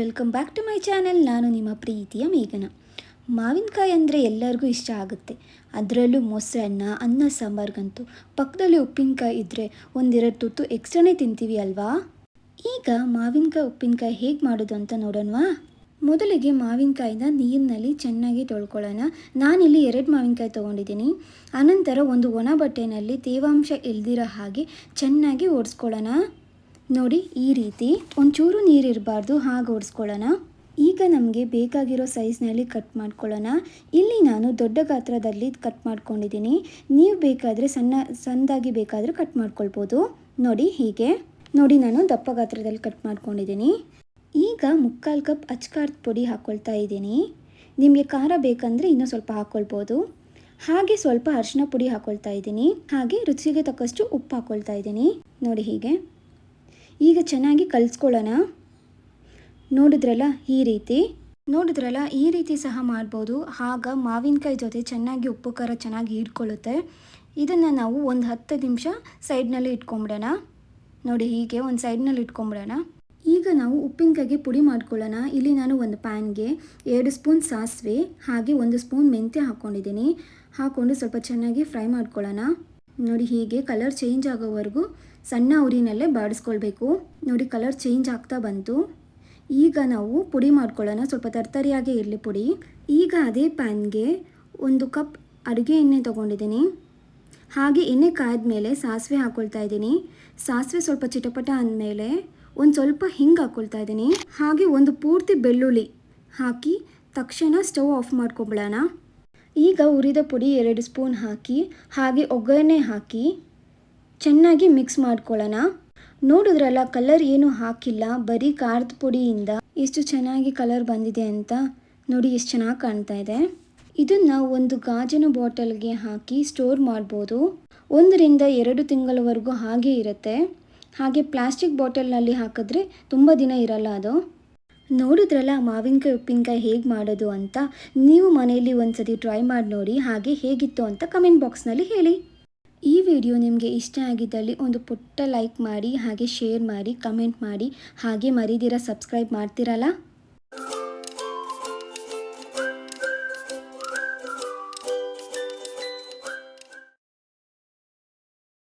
Welcome back to my channel. ನಾನು ನಿಮ್ಮ ಪ್ರೀತಿಯ ಮೇಘನ. ಮಾವಿನಕಾಯಿ ಅಂದರೆ ಎಲ್ಲರಿಗೂ ಇಷ್ಟ ಆಗುತ್ತೆ. ಅದರಲ್ಲೂ ಮೊಸರನ್ನ, ಅನ್ನ ಸಾಂಬಾರ್ಗಂತೂ ಪಕ್ಕದಲ್ಲಿ ಉಪ್ಪಿನಕಾಯಿ ಇದ್ದರೆ ಒಂದೆರಡು ತುತ್ತು ಎಕ್ಸ್ಟ್ರಾನೇ ತಿಂತೀವಿ ಅಲ್ವಾ. ಈಗ ಮಾವಿನಕಾಯಿ ಉಪ್ಪಿನಕಾಯಿ ಹೇಗೆ ಮಾಡೋದು ಅಂತ ನೋಡೋಣವಾ. ಮೊದಲಿಗೆ ಮಾವಿನಕಾಯಿನ ನೀರಿನಲ್ಲಿ ಚೆನ್ನಾಗಿ ತೊಳ್ಕೊಳ್ಳೋಣ. ನಾನಿಲ್ಲಿ 2 ಮಾವಿನಕಾಯಿ ತೊಗೊಂಡಿದ್ದೀನಿ. ಆನಂತರ ಒಂದು ಒಣ ಬಟ್ಟೆಯಲ್ಲಿ ತೇವಾಂಶ ಇಲ್ದಿರೋ ಹಾಗೆ ಚೆನ್ನಾಗಿ ಒರೆಸ್ಕೊಳ್ಳೋಣ. ನೋಡಿ, ಈ ರೀತಿ ಒಂಚೂರು ನೀರಿರಬಾರ್ದು, ಹಾಗೆ ಓಡಿಸ್ಕೊಳ್ಳೋಣ. ಈಗ ನಮಗೆ ಬೇಕಾಗಿರೋ ಸೈಜ್ನಲ್ಲಿ ಕಟ್ ಮಾಡ್ಕೊಳ್ಳೋಣ. ಇಲ್ಲಿ ನಾನು ದೊಡ್ಡ ಗಾತ್ರದಲ್ಲಿ ಕಟ್ ಮಾಡ್ಕೊಂಡಿದ್ದೀನಿ. ನೀವು ಬೇಕಾದರೆ ಸಣ್ಣದಾಗಿ ಬೇಕಾದರೆ ಕಟ್ ಮಾಡ್ಕೊಳ್ಬೋದು. ನೋಡಿ ಹೀಗೆ. ನೋಡಿ, ನಾನು ದಪ್ಪ ಗಾತ್ರದಲ್ಲಿ ಕಟ್ ಮಾಡ್ಕೊಂಡಿದ್ದೀನಿ. ಈಗ 3/4 ಕಪ್ ಅಚ್ಕಾರದ ಪುಡಿ ಹಾಕ್ಕೊಳ್ತಾ ಇದ್ದೀನಿ. ನಿಮಗೆ ಖಾರ ಬೇಕಂದರೆ ಇನ್ನೂ ಸ್ವಲ್ಪ ಹಾಕ್ಕೊಳ್ಬೋದು. ಹಾಗೆ ಸ್ವಲ್ಪ ಅರಿಶಿನ ಪುಡಿ ಹಾಕ್ಕೊಳ್ತಾ ಇದ್ದೀನಿ. ಹಾಗೆ ರುಚಿಗೆ ತಕ್ಕಷ್ಟು ಉಪ್ಪು ಹಾಕ್ಕೊಳ್ತಾ ಇದ್ದೀನಿ. ನೋಡಿ ಹೀಗೆ. ಈಗ ಚೆನ್ನಾಗಿ ಕಲಿಸ್ಕೊಳ್ಳೋಣ. ನೋಡಿದ್ರಲ್ಲ ಈ ರೀತಿ ಸಹ ಮಾಡ್ಬೋದು. ಆಗ ಮಾವಿನಕಾಯಿ ಜೊತೆ ಚೆನ್ನಾಗಿ ಉಪ್ಪು ಖಾರ ಚೆನ್ನಾಗಿ ಹೀರ್ಕೊಳ್ಳುತ್ತೆ. ಇದನ್ನು ನಾವು ಒಂದು 10 ನಿಮಿಷ ಸೈಡ್ನಲ್ಲಿ ಇಟ್ಕೊಂಬಿಡೋಣ. ನೋಡಿ ಹೀಗೆ ಒಂದು ಸೈಡ್ನಲ್ಲಿ ಇಟ್ಕೊಂಬಿಡೋಣ. ಈಗ ನಾವು ಉಪ್ಪಿನಕಾಯಿಗೆ ಪುಡಿ ಮಾಡ್ಕೊಳ್ಳೋಣ. ಇಲ್ಲಿ ನಾನು ಒಂದು ಪ್ಯಾನ್ಗೆ 2 ಸ್ಪೂನ್ ಸಾಸಿವೆ ಹಾಗೆ 1 ಸ್ಪೂನ್ ಮೆಂತ್ಯ ಹಾಕ್ಕೊಂಡಿದ್ದೀನಿ. ಹಾಕ್ಕೊಂಡು ಸ್ವಲ್ಪ ಚೆನ್ನಾಗಿ ಫ್ರೈ ಮಾಡ್ಕೊಳ್ಳೋಣ. ನೋಡಿ ಹೀಗೆ ಕಲರ್ ಚೇಂಜ್ ಆಗೋವರೆಗೂ ಸಣ್ಣ ಉರಿನಲ್ಲೇ ಬಾಡಿಸ್ಕೊಳ್ಬೇಕು. ನೋಡಿ, ಕಲರ್ ಚೇಂಜ್ ಆಗ್ತಾ ಬಂತು. ಈಗ ನಾವು ಪುಡಿ ಮಾಡ್ಕೊಳ್ಳೋಣ. ಸ್ವಲ್ಪ ತರ್ತರಿಯಾಗೇ ಇರಲಿ ಪುಡಿ. ಈಗ ಅದೇ ಪ್ಯಾನ್ಗೆ 1 ಕಪ್ ಅಡುಗೆ ಎಣ್ಣೆ ತೊಗೊಂಡಿದ್ದೀನಿ. ಹಾಗೆ ಎಣ್ಣೆ ಕಾಯ್ದ ಮೇಲೆ ಸಾಸಿವೆ ಹಾಕ್ಕೊಳ್ತಾ ಇದ್ದೀನಿ. ಸಾಸಿವೆ ಸ್ವಲ್ಪ ಚಿಟಪಟ ಅಂದಮೇಲೆ ಒಂದು ಸ್ವಲ್ಪ ಹಿಂಗೆ ಹಾಕ್ಕೊಳ್ತಾ ಇದ್ದೀನಿ. ಹಾಗೆ ಒಂದು ಪೂರ್ತಿ ಬೆಳ್ಳುಳ್ಳಿ ಹಾಕಿ ತಕ್ಷಣ ಸ್ಟವ್ ಆಫ್ ಮಾಡ್ಕೊಬಿಡೋಣ. ಈಗ ಹುರಿದ ಪುಡಿ 2 ಸ್ಪೂನ್ ಹಾಕಿ ಹಾಗೆ ಒಗ್ಗರಣೆ ಹಾಕಿ ಚೆನ್ನಾಗಿ ಮಿಕ್ಸ್ ಮಾಡ್ಕೊಳ್ಳೋಣ. ನೋಡಿದ್ರಲ್ಲ, ಕಲರ್ ಏನು ಹಾಕಿಲ್ಲ, ಬರೀ ಖಾರದ ಪುಡಿಯಿಂದ ಎಷ್ಟು ಚೆನ್ನಾಗಿ ಕಲರ್ ಬಂದಿದೆ ಅಂತ. ನೋಡಿ ಎಷ್ಟು ಚೆನ್ನಾಗಿ ಕಾಣ್ತಾ ಇದೆ. ಇದನ್ನು ಒಂದು ಗಾಜಿನ ಬಾಟಲ್ಗೆ ಹಾಕಿ ಸ್ಟೋರ್ ಮಾಡ್ಬೋದು. 1 ರಿಂದ 2 ತಿಂಗಳವರೆಗೂ ಹಾಗೆ ಇರುತ್ತೆ. ಹಾಗೆ ಪ್ಲಾಸ್ಟಿಕ್ ಬಾಟಲ್ನಲ್ಲಿ ಹಾಕಿದ್ರೆ ತುಂಬ ದಿನ ಇರಲ್ಲ ಅದು. ನೋಡಿದ್ರಲ್ಲ ಮಾವಿನಕಾಯಿ ಉಪ್ಪಿನಕಾಯಿ ಹೇಗೆ ಮಾಡೋದು ಅಂತ. ನೀವು ಮನೆಯಲ್ಲಿ ಒಂದ್ಸತಿ ಟ್ರೈ ಮಾಡಿ ನೋಡಿ. ಹಾಗೆ ಹೇಗಿತ್ತು ಅಂತ ಕಮೆಂಟ್ ಬಾಕ್ಸ್ನಲ್ಲಿ ಹೇಳಿ. ಈ ವಿಡಿಯೋ ನಿಮಗೆ ಇಷ್ಟ ಆಗಿದ್ದಲ್ಲಿ ಒಂದು ಪುಟ್ಟ ಲೈಕ್ ಮಾಡಿ, ಹಾಗೆ ಶೇರ್ ಮಾಡಿ, ಕಮೆಂಟ್ ಮಾಡಿ, ಹಾಗೆ ಮರಿದಿರ ಸಬ್ಸ್ಕ್ರೈಬ್ ಮಾಡ್ತಿರಲ್ಲ.